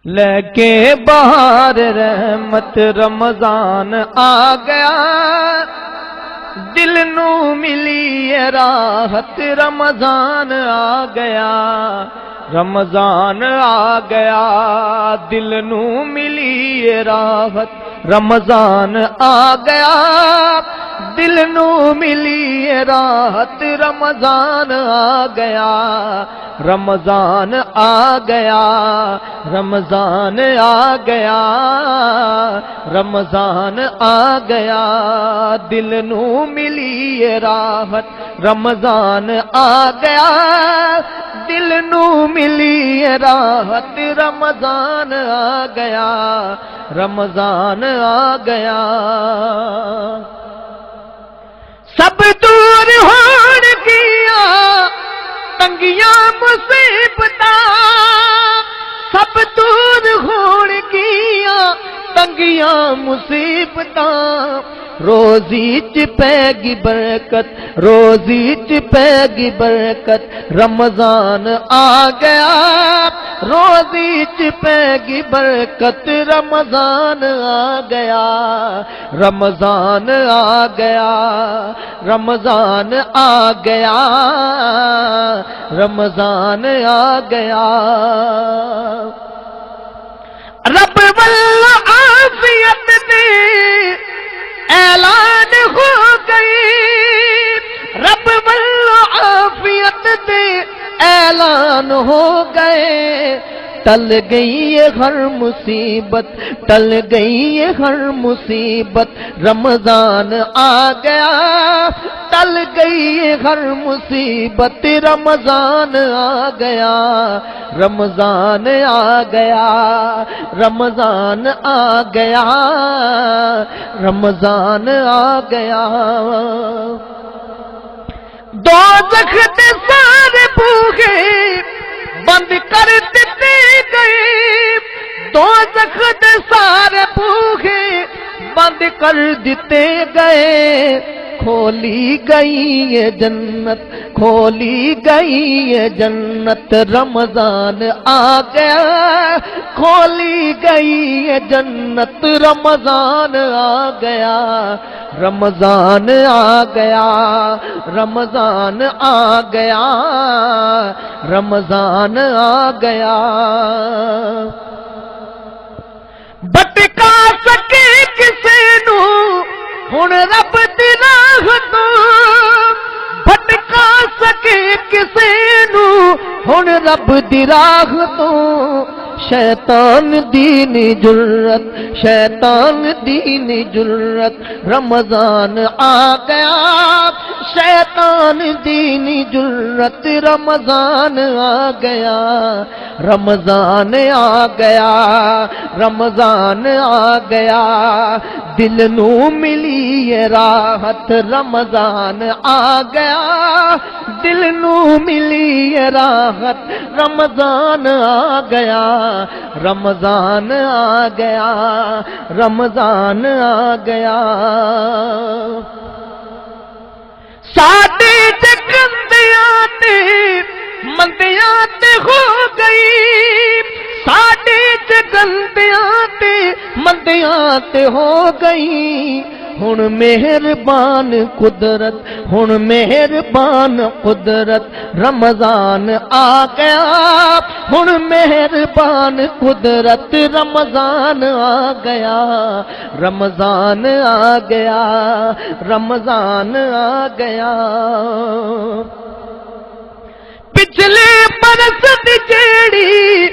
لے کے بہار رحمت رمضان آ گیا، دل نو ملی راحت رمضان آ گیا، رمضان آ گیا، دل نو ملی راحت رمضان آ گیا، دل نو ملی راحت رمضان آ گیا، رمضان آ گیا، رمضان آ گیا، رمضان آ گیا، دل نو ملی راحت رمضان آ گیا، دل نو ملی راحت رمضان آ گیا، رمضان آ گیا۔ سب دور ہون گیا تنگیاں مصیبتاں، سب دور ہون گیا تنگیاں مصیبتاں، روزی چ پے گی برکت، روزی چ پے گی برکت، رمضان آ گیا، روزی چ پے گی برکت، رمضان آ گیا، رمضان آ گیا، رمضان آ گیا، رمضان آ گیا۔ رب واللہ عافیت دے اعلان ہو گئی، رب واللہ عافیت دے اعلان ہو گئے، ٹل گئی یہ ہر مصیبت، ٹل گئی یہ ہر مصیبت، رمضان آ گیا، ٹل گئی یہ ہر مصیبت، رمضان آ گیا، رمضان آ گیا، رمضان آ گیا، رمضان آ گیا۔ دوزخ دے سارے بوہے بند کر دیتے گئے، دوزخ دے سارے بوہے بند کر دیتے گئے، کھولی گئی یہ جنت، کھولی گئی یہ جنت، رمضان آ گیا، کھولی گئی یہ جنت، رمضان آ گیا، رمضان آ گیا، رمضان آ گیا، رمضان آ گیا۔ بٹکا سکے کسے نو ہن رب دی راہ تو، بٹکا سکے کسے نو ہن رب دی راہ تو، شیطان دین جرت، شیطان دین جرت، رمضان آ گیا، شیطان دین جرت، رمضان آ گیا، رمضان آ گیا، رمضان آ گیا، دل نو ملی یہ راحت، رمضان آ گیا، دل نو ملی یہ راحت، رمضان آ گیا، رمضان آ گیا، رمضان آ گیا۔ ساڈے تے گندیاں تے مندیاں تے ہو گئی، ساڈے تے گندیاں تے مندیاں تے ہو گئی، ہن مہربان قدرت، ہن مہربان قدرت، رمضان آ گیا، ہن مہربان قدرت، رمضان آ گیا، رمضان آ گیا، رمضان آ گیا۔ پچھلے برس دی جیڑی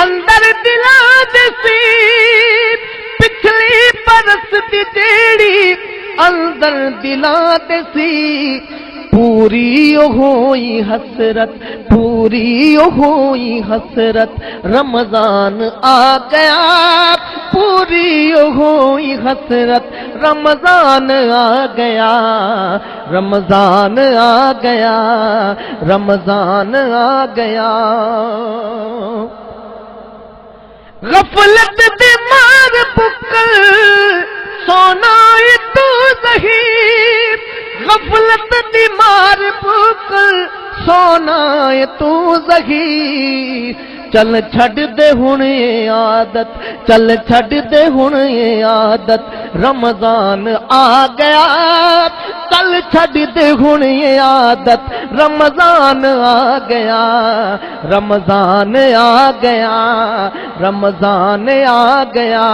اندر دلاں دے سی، پچھلی برس دی جیڑی اندر دلاں دے سی، پوری ہوئی حسرت، پوری ہوئی حسرت، رمضان آ گیا، پوری ہوئی حسرت، رمضان آ گیا، رمضان آ گیا، رمضان آ گیا۔ غفلت دی مار پکل سونا تو ظہیر، غفلت دی مار پکل سونا تو ظہیر، چل چھڈ دے ہن یہ عادت، چل چھڈ دے ہن یہ عادت، رمضان آ گیا، چل چھڈ دے ہن یہ عادت، رمضان آ گیا، رمضان آ گیا، رمضان آ گیا،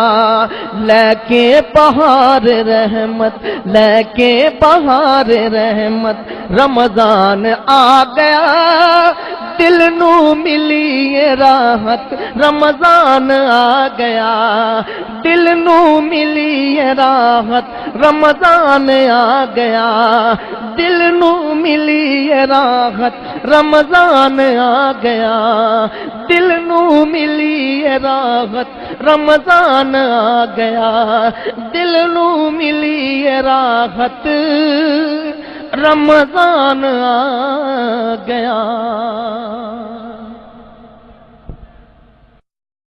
لے کے بہار رحمت، لے کے بہار رحمت، رمضان آ گیا، دل نو ملی یہ راحت، رمضان آ گیا، دل نو ملی یہ راحت، رمضان آ گیا، دل نو ملی یہ راحت، رمضان آ گیا، دل نو ملی یہ راحت، رمضان آ گیا، دل نو ملی یہ راحت، رمضان آ گیا۔